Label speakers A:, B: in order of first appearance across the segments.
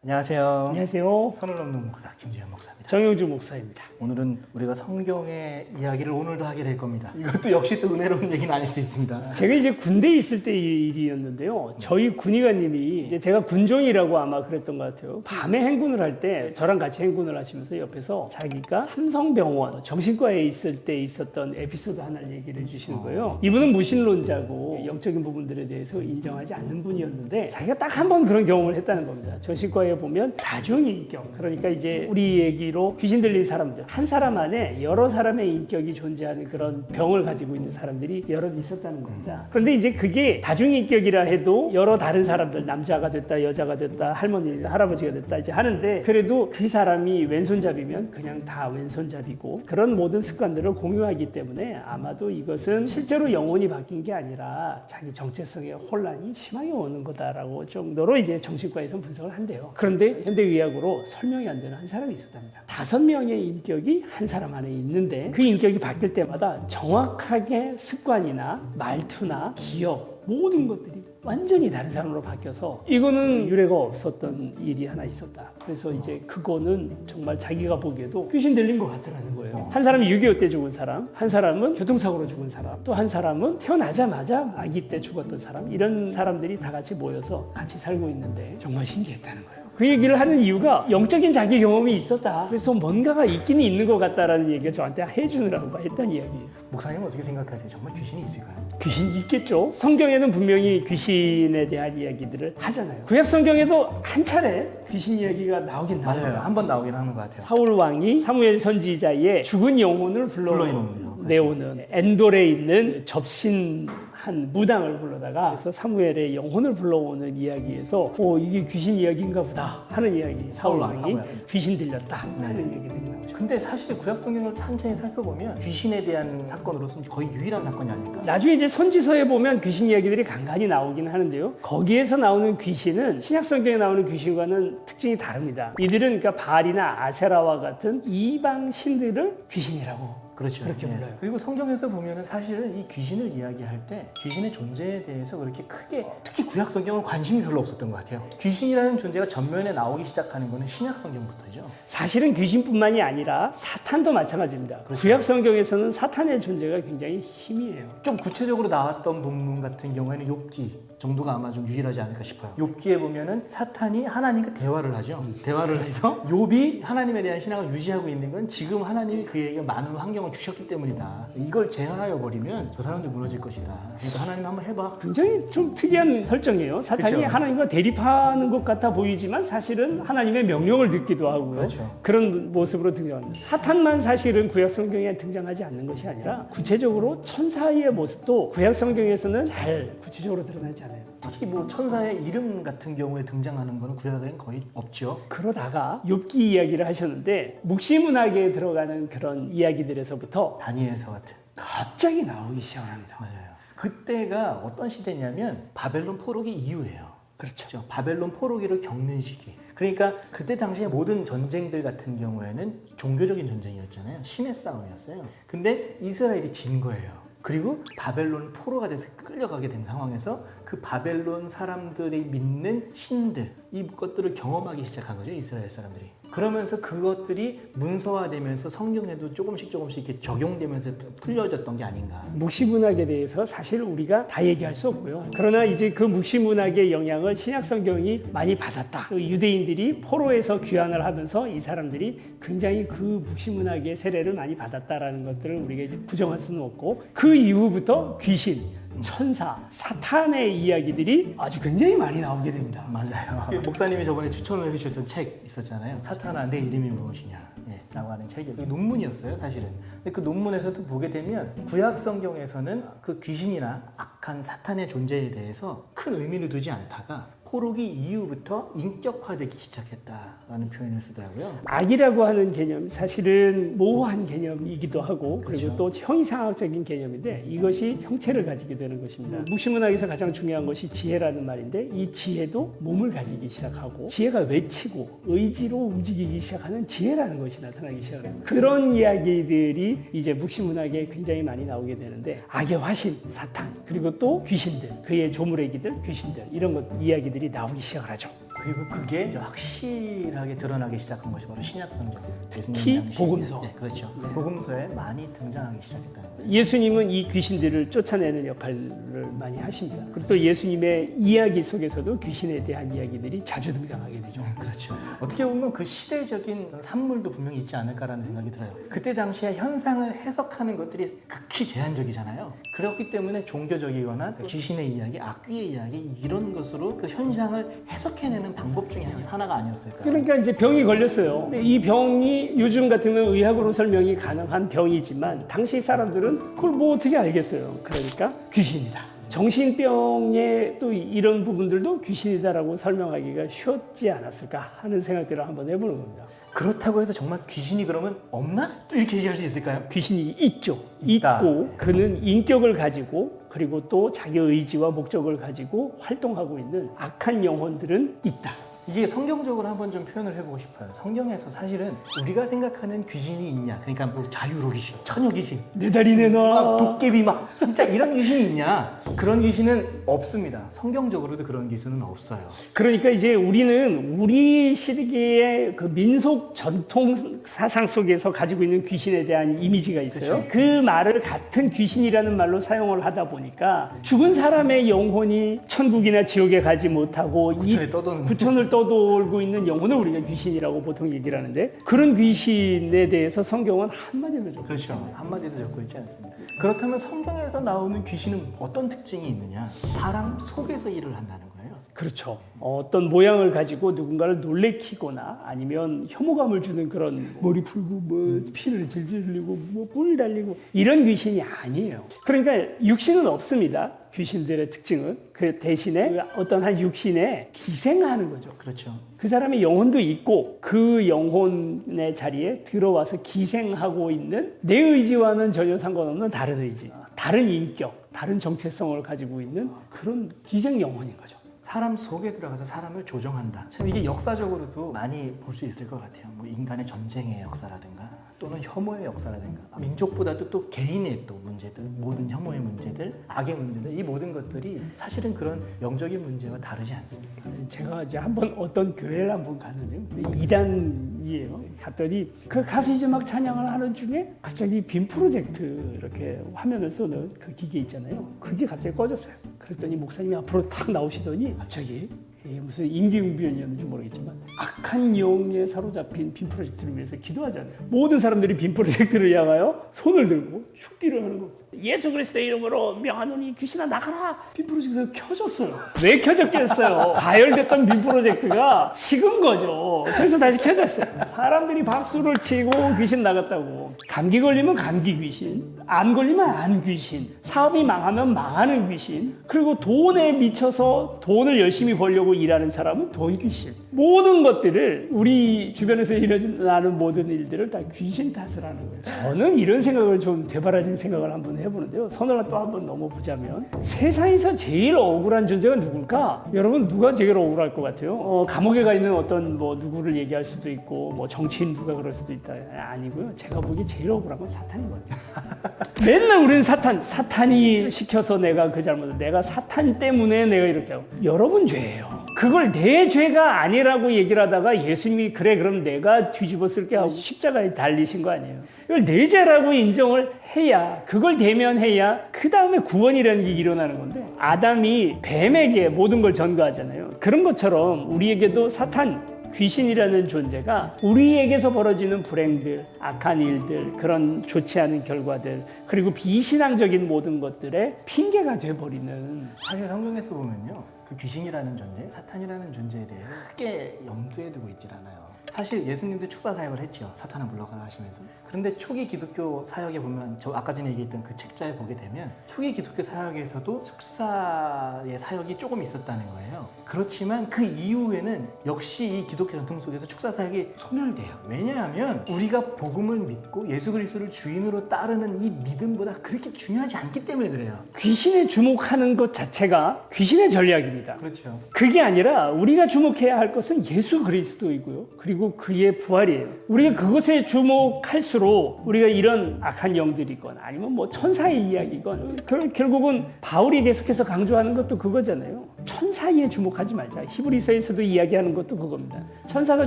A: 안녕하세요.
B: 안녕하세요.
A: 선을 넘는 목사 김주현 목사입니다.
B: 정영주 목사입니다.
A: 오늘은 우리가 성경의 이야기를 오늘도 하게 될 겁니다. 이것도 역시 또 은혜로운 얘기는 아닐 수 있습니다.
B: 제가 이제 군대에 있을 때 일이었는데요. 저희 군의관님이 이제 제가 군종이라고 아마 그랬던 것 같아요. 밤에 행군을 할 때 저랑 같이 행군을 하시면서 옆에서 자기가 삼성병원 정신과에 있을 때 있었던 에피소드 하나를 얘기를 해주시는 거예요. 이분은 무신론자고 영적인 부분들에 대해서 인정하지 않는 분이었는데 자기가 딱 한 번 그런 경험을 했다는 겁니다. 정신과에 보면 다중인격, 그러니까 이제 우리 얘기로 귀신 들린 사람들, 한 사람 안에 여러 사람의 인격이 존재하는 그런 병을 가지고 있는 사람들이 여러 있었다는 겁니다. 그런데 이제 그게 다중인격이라 해도 여러 다른 사람들, 남자가 됐다, 여자가 됐다, 할머니가 할아버지가 됐다 이제 하는데, 그래도 그 사람이 왼손잡이면 그냥 다 왼손잡이고 그런 모든 습관들을 공유하기 때문에 아마도 이것은 실제로 영혼이 바뀐 게 아니라 자기 정체성의 혼란이 심하게 오는 거다라고 정도로 이제 정신과에서 분석을 한대요. 그런데 현대의학으로 설명이 안 되는 한 사람이 있었답니다. 5명의 인격이 한 사람 안에 있는데 그 인격이 바뀔 때마다 정확하게 습관이나 말투나 기억 모든 것들이 완전히 다른 사람으로 바뀌어서 이거는 유례가 없었던 일이 하나 있었다. 그래서 이제 그거는 정말 자기가 보기에도 귀신 들린 것 같더라는 거예요. 한 사람이 6.25 때 죽은 사람, 한 사람은 교통사고로 죽은 사람, 또 한 사람은 태어나자마자 아기 때 죽었던 사람, 이런 사람들이 다 같이 모여서 같이 살고 있는데 정말 신기했다는 거예요. 그 얘기를 하는 이유가 영적인 자기 경험이 있었다. 그래서 뭔가가 있긴 있는 것 같다라는 얘기를 저한테 해주느라고 했던 이야기예요.
A: 목사님은 어떻게 생각하세요? 정말 귀신이 있을까요?
B: 귀신이 있겠죠. 성경에는 분명히 귀신에 대한 이야기들을 하잖아요. 구약 성경에도 한 차례 귀신 이야기가 나오긴
A: 맞아요.
B: 나옵니다.
A: 한 번 나오긴 하는 것 같아요.
B: 사울 왕이 사무엘 선지자의 죽은 영혼을 불러내오는 엔돌에 있는 접신한 무당을 불러다가 그래서 사무엘의 영혼을 불러오는 이야기에서 이게 귀신 이야기인가 보다 하는 이야기. 사울 왕이 귀신 들렸다 하는 얘기들이 나오죠.
A: 근데 사실 구약 성경을 천천히 살펴보면 귀신에 대한 사건으로서는 거의 유일한 사건이 아닐까?
B: 나중에 이제 선지서에 보면 귀신 이야기들이 간간히 나오긴 하는데요. 거기에서 나오는 귀신은 신약 성경에 나오는 귀신과는 특징이 다릅니다. 이들은 그러니까 바알이나 아세라와 같은 이방 신들을 귀신이라고
A: 그렇죠.
B: 그렇게
A: 예.
B: 불러요.
A: 그리고 성경에서 보면은 사실은 이 귀신을 이야기할 때 귀신의 존재에 대해서 그렇게 크게, 특히 구약 성경은 관심이 별로 없었던 것 같아요. 귀신이라는 존재가 전면에 나오기 시작하는 거는 신약 성경부터죠.
B: 사실은 귀신뿐만이 아니라 사탄도 마찬가지입니다.
A: 그렇죠.
B: 구약 성경에서는 사탄의 존재가 굉장히 희미해요.
A: 좀 구체적으로 나왔던 본문 같은 경우에는 욥기 정도가 아마 좀 유일하지 않을까 싶어요. 욥기에 보면은 사탄이 하나님과 대화를 하죠. 대화를 해서 욥이 하나님에 대한 신앙을 유지하고 있는 건 지금 하나님이 그에게 많은 환경을 주셨기 때문이다. 이걸 제하여 버리면 저 사람도 무너질 것이다. 그러니까 하나님 한번 해봐.
B: 굉장히 좀 특이한 설정이에요. 사탄이
A: 그렇죠.
B: 하나님과 대립하는 것 같아 보이지만 사실은 하나님의 명령을 듣기도 하고요.
A: 그렇죠.
B: 그런 모습으로 등장합니다. 사탄만 사실은 구약 성경에 등장하지 않는 것이 아니라 구체적으로 천사의 모습도 구약 성경에서는 잘 구체적으로 드러나지 않아요.
A: 특히 뭐 천사의 이름 같은 경우에 등장하는 거는 구약에는 거의 없죠.
B: 그러다가 욥기 이야기를 하셨는데 묵시문학에 들어가는 그런 이야기들에서부터
A: 다니엘서 같은.
B: 갑자기 나오기 시작합니다.
A: 맞아요. 그때가 어떤 시대냐면 바벨론 포로기 이후예요. 그렇죠. 바벨론 포로기를 겪는 시기. 그러니까 그때 당시에 모든 전쟁들 같은 경우에는 종교적인 전쟁이었잖아요. 신의 싸움이었어요. 근데 이스라엘이 진 거예요. 그리고 바벨론 포로가 돼서 끌려가게 된 상황에서 그 바벨론 사람들이 믿는 신들, 이것들을 경험하기 시작한 거죠, 이스라엘 사람들이. 그러면서 그것들이 문서화되면서 성경에도 조금씩 이렇게 적용되면서 풀려졌던 게 아닌가.
B: 묵시문학에 대해서 사실 우리가 다 얘기할 수 없고요. 그러나 이제 그 묵시문학의 영향을 신약 성경이 많이 받았다. 또 유대인들이 포로에서 귀환을 하면서 이 사람들이 굉장히 그 묵시문학의 세례를 많이 받았다라는 것들을 우리가 이제 부정할 수는 없고, 그 이후부터 귀신, 천사, 사탄의 이야기들이 아주 굉장히 많이 나오게 됩니다.
A: 맞아요. 목사님이 저번에 추천을 해주셨던 책 있었잖아요. 사탄아, 내 이름이 무엇이냐, 라고 하는 책이 논문이었어요, 사실은. 근데 그 논문에서도 보게 되면 구약 성경에서는 그 귀신이나 악한 사탄의 존재에 대해서 큰 의미를 두지 않다가 포로기 이후부터 인격화되기 시작했다라는 표현을 쓰더라고요.
B: 악이라고 하는 개념, 사실은 모호한 개념이기도 하고, 그리고
A: 그렇죠.
B: 또 형이상학적인 개념인데 이것이 형체를 가지게 되는 것입니다. 묵시문학에서 가장 중요한 것이 지혜라는 말인데, 이 지혜도 몸을 가지기 시작하고 지혜가 외치고 의지로 움직이기 시작하는 지혜라는 것이 나타나기 시작합니다. 그런 이야기들이 이제 묵시문학에 굉장히 많이 나오게 되는데, 악의 화신, 사탄, 그리고 또 귀신들, 그의 조물애기들, 귀신들, 이런 것 이야기들이 나오기 시작을 하죠.
A: 그리고 그게 이제 확실하게 드러나기 시작한 것이 바로 신약성경.
B: 특히 복음서.
A: 네, 그렇죠.
B: 네.
A: 복음서에 많이 등장하기 시작했다는 거예요.
B: 예수님은 이 귀신들을 쫓아내는 역할을 많이 하십니다. 그리고 또 예수님의 이야기 속에서도 귀신에 대한 이야기들이 자주 등장하게 되죠.
A: 그렇죠. 어떻게 보면 그 시대적인 산물도 분명히 있지 않을까라는 생각이 들어요. 그때 당시에 현상을 해석하는 것들이 극히 제한적이잖아요. 그렇기 때문에 종교적이거나 귀신의 이야기, 악귀의 이야기 이런 것으로 그 현상을 해석해내는 방법 중에 하나가 아니었을까요?
B: 그러니까 이제 병이 걸렸어요. 근데 이 병이 요즘 같으면 의학으로 설명이 가능한 병이지만 당시 사람들은 그걸 뭐 어떻게 알겠어요. 그러니까 귀신이다. 정신병의 또 이런 부분들도 귀신이다라고 설명하기가 쉬웠지 않았을까 하는 생각들을 한번 해보는 겁니다.
A: 그렇다고 해서 정말 귀신이 그러면 없나? 또 이렇게 얘기할 수 있을까요?
B: 귀신이 있죠.
A: 있다.
B: 있고 그는 인격을 가지고 그리고 또 자기 의지와 목적을 가지고 활동하고 있는 악한 영혼들은 있다.
A: 이게 성경적으로 한번 좀 표현을 해보고 싶어요. 성경에서 사실은 우리가 생각하는 귀신이 있냐? 그러니까 뭐 자유로 귀신, 처녀 귀신,
B: 내 다리 내놔.
A: 도깨비 막 진짜 이런 귀신이 있냐? 그런 귀신은 없습니다. 성경적으로도 그런 귀신은 없어요.
B: 그러니까 이제 우리는 우리 시대의 그 민속 전통 사상 속에서 가지고 있는 귀신에 대한 이미지가 있어요.
A: 그쵸.
B: 그 말을 같은 귀신이라는 말로 사용을 하다 보니까 죽은 사람의 영혼이 천국이나 지옥에 가지 못하고
A: 구천에 떠도는
B: 구천을 떠돌고 있는 영혼을 우리가 귀신이라고 보통 얘기를 하는데 그런 귀신에 대해서 성경은 한마디도 적고
A: 그렇죠. 한마디도 적고 있지 않습니다. 그렇다면 성경에서 나오는 귀신은 어떤 특징이 있느냐? 사람 속에서 일을 한다는 거예요.
B: 그렇죠. 어떤 모양을 가지고 누군가를 놀래키거나 아니면 혐오감을 주는 그런 머리 풀고 뭐 피를 질질 흘리고 뭐 뿔 달리고 이런 귀신이 아니에요. 그러니까 육신은 없습니다. 귀신들의 특징은 그 대신에 어떤 한 육신에 기생하는 거죠.
A: 그렇죠.
B: 그 사람의 영혼도 있고 그 영혼의 자리에 들어와서 기생하고 있는 내 의지와는 전혀 상관없는 다른 의지, 다른 인격, 다른 정체성을 가지고 있는 그런 기생 영혼인 거죠.
A: 사람 속에 들어가서 사람을 조종한다. 참 이게 역사적으로도 많이 볼 수 있을 것 같아요. 뭐 인간의 전쟁의 역사라든가 또는 혐오의 역사라든가 민족보다도 또 개인의 또 문제들, 모든 혐오의 문제들, 악의 문제들 이 모든 것들이 사실은 그런 영적인 문제와 다르지 않습니다.
B: 제가 이제 한번 어떤 교회를 한번 갔는데요. 2단이에요. 갔더니 그 가수 이제 막 찬양을 하는 중에 갑자기 빔 프로젝트 이렇게 화면을 쏘는 그 기계 있잖아요. 그게 갑자기 꺼졌어요. 그랬더니 목사님이 앞으로 탁 나오시더니 갑자기 무슨 임기응변이었는지 모르겠지만 악한 영에 사로잡힌 빔 프로젝트를 위해서 기도하잖아요. 모든 사람들이 빔 프로젝트를 향하여 손을 들고 축기를 하는 거. 예수 그리스도의 이름으로 명하노니 귀신아 나가라. 빔 프로젝트가 켜졌어요. 왜 켜졌겠어요? 가열됐던 빔 프로젝트가 식은 거죠. 그래서 다시 켜졌어요. 사람들이 박수를 치고 귀신 나갔다고. 감기 걸리면 감기 귀신, 안 걸리면 안 귀신, 사업이 망하면 망하는 귀신, 그리고 돈에 미쳐서 돈을 열심히 벌려고 일하는 사람은 돈 귀신. 모든 것들을 우리 주변에서 일어나는 모든 일들을 다 귀신 탓을 하는 거예요. 저는 이런 생각을 좀 되바라진 생각을 한번 해보는데요. 선을 또 한번 넘어보자면 세상에서 제일 억울한 존재가 누굴까? 여러분 누가 제일 억울할 것 같아요? 감옥에 가 있는 어떤 뭐 누구를 얘기할 수도 있고 뭐 정치인 누가 그럴 수도 있다. 아니고요. 제가 보기에 제일 억울한 건 사탄인 것 같아요. 맨날 우리는 사탄이 시켜서 내가 그 잘못을, 내가 사탄 때문에 내가 이렇게 하고. 여러분 죄예요. 그걸 내 죄가 아니라고 얘기를 하다가 예수님이 그래 그럼 내가 뒤집어 쓸게 하고 십자가에 달리신 거 아니에요. 이걸 내 죄라고 인정을 해야, 그걸 대면해야 그 다음에 구원이라는 게 일어나는 건데, 아담이 뱀에게 모든 걸 전가하잖아요. 그런 것처럼 우리에게도 사탄, 귀신이라는 존재가 우리에게서 벌어지는 불행들, 악한 일들, 그런 좋지 않은 결과들, 그리고 비신앙적인 모든 것들의 핑계가 돼버리는.
A: 사실 성경에서 보면요, 그 귀신이라는 존재, 사탄이라는 존재에 대해 크게 염두에 두고 있질 않아요. 사실 예수님도 축사 사역을 했죠. 사탄을 물러가라 하시면서. 그런데 초기 기독교 사역에 보면 저 아까 전에 얘기했던 그 책자에 보게 되면 초기 기독교 사역에서도 축사의 사역이 조금 있었다는 거예요. 그렇지만 그 이후에는 역시 이 기독교 전통 속에서 축사 사역이 소멸돼요. 왜냐하면 우리가 복음을 믿고 예수 그리스도를 주인으로 따르는 이 믿음보다 그렇게 중요하지 않기 때문에 그래요.
B: 귀신에 주목하는 것 자체가 귀신의 전략입니다.
A: 그렇죠.
B: 그게 아니라 우리가 주목해야 할 것은 예수 그리스도이고요. 그리고 그의 부활이에요. 우리가 그것에 주목할수록 우리가 이런 악한 영들이건 아니면 뭐 천사의 이야기건 결국은 바울이 계속해서 강조하는 것도 그거잖아요. 천사에 주목하지 말자. 히브리서에서도 이야기하는 것도 그겁니다. 천사가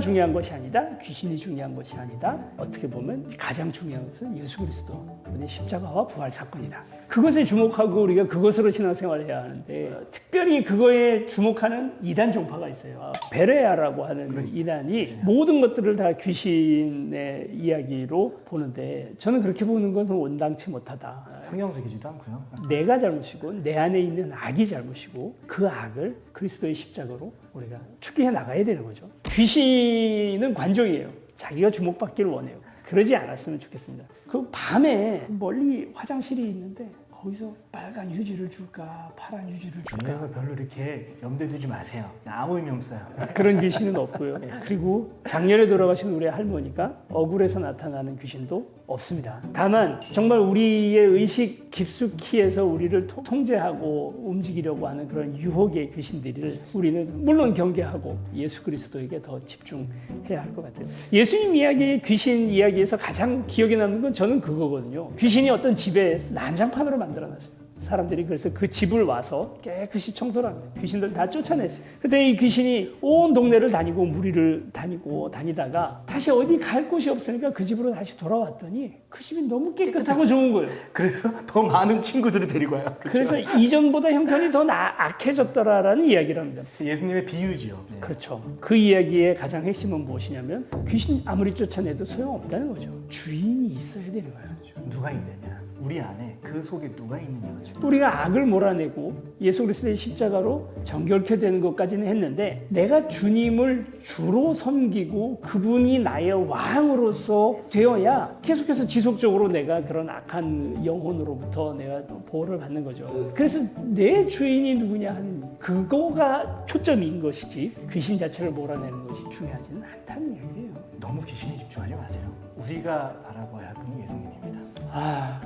B: 중요한 것이 아니다. 귀신이 중요한 것이 아니다. 어떻게 보면 가장 중요한 것은 예수 그리스도 그분의 십자가와 부활 사건이다. 그것에 주목하고 우리가 그것으로 신앙생활을 해야 하는데 특별히 그거에 주목하는 이단 종파가 있어요. 베레아라고 하는 이단이 모든 것들을 다 귀신의 이야기로 보는데 저는 그렇게 보는 것은 온당치 못하다.
A: 성경적이지도 않고요.
B: 내가 잘못이고 내 안에 있는 악이 잘못이고 그 악을 그리스도의 십자가로 우리가 축기해 나가야 되는 거죠. 귀신은 관종이에요. 자기가 주목받기를 원해요. 그러지 않았으면 좋겠습니다. 그 밤에 멀리 화장실이 있는데 거기서 빨간 휴지를 줄까 파란 휴지를 줄까
A: 이거 별로 이렇게 염두에 두지 마세요. 아무 의미 없어요.
B: 그런 귀신은 없고요. 그리고 작년에 돌아가신 우리 할머니가 억울해서 나타나는 귀신도 없습니다. 다만 정말 우리의 의식 깊숙이 해서 우리를 통제하고 움직이려고 하는 그런 유혹의 귀신들을 우리는 물론 경계하고 예수 그리스도에게 더 집중해야 할 것 같아요. 예수님 이야기의 귀신 이야기에서 가장 기억에 남는 건 저는 그거거든요. 귀신이 어떤 집에 난장판으로 만들어놨어요. 사람들이 그래서 그 집을 와서 깨끗이 청소를 합니다. 귀신들 다 쫓아냈어요. 그때 이 귀신이 온 동네를 다니고 무리를 다니다가 다시 어디 갈 곳이 없으니까 그 집으로 다시 돌아왔더니 그 집이 너무 깨끗하고 좋은 거예요.
A: 그래서 더 많은 친구들을 데리고 와요.
B: 그래서 이전보다 형편이 더 악해졌더라라는 이야기를 합니다.
A: 예수님의 비유지요. 네.
B: 그렇죠. 그 이야기의 가장 핵심은 무엇이냐면 귀신 아무리 쫓아내도 소용없다는 거죠. 주인이 있어야 되는 거예요.
A: 누가 있느냐? 우리 안에 그 속에 누가 있느냐죠.
B: 우리가 악을 몰아내고 예수 그리스도의 십자가로 정결케 되는 것까지는 했는데 내가 주님을 주로 섬기고 그분이 나의 왕으로서 되어야 계속해서 지속적으로 내가 그런 악한 영혼으로부터 내가 보호를 받는 거죠. 그래서 내 주인이 누구냐 하는 그거가 초점인 것이지 귀신 자체를 몰아내는 것이 중요하지는 않다는 얘기예요.
A: 너무 귀신에 집중하지 마세요. 우리가 바라봐야 할 분이 예수님입니다.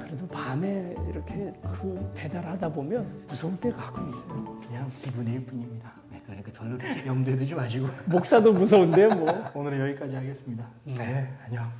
B: 그래도 밤에 이렇게 그 배달하다 보면 무서울 때가 가끔 있어요.
A: 그냥 기분일 뿐입니다. 네, 그러니까 별로 이렇게 염두에 두지 마시고
B: 목사도 무서운데요, 뭐.
A: 오늘은 여기까지 하겠습니다. 네, 안녕.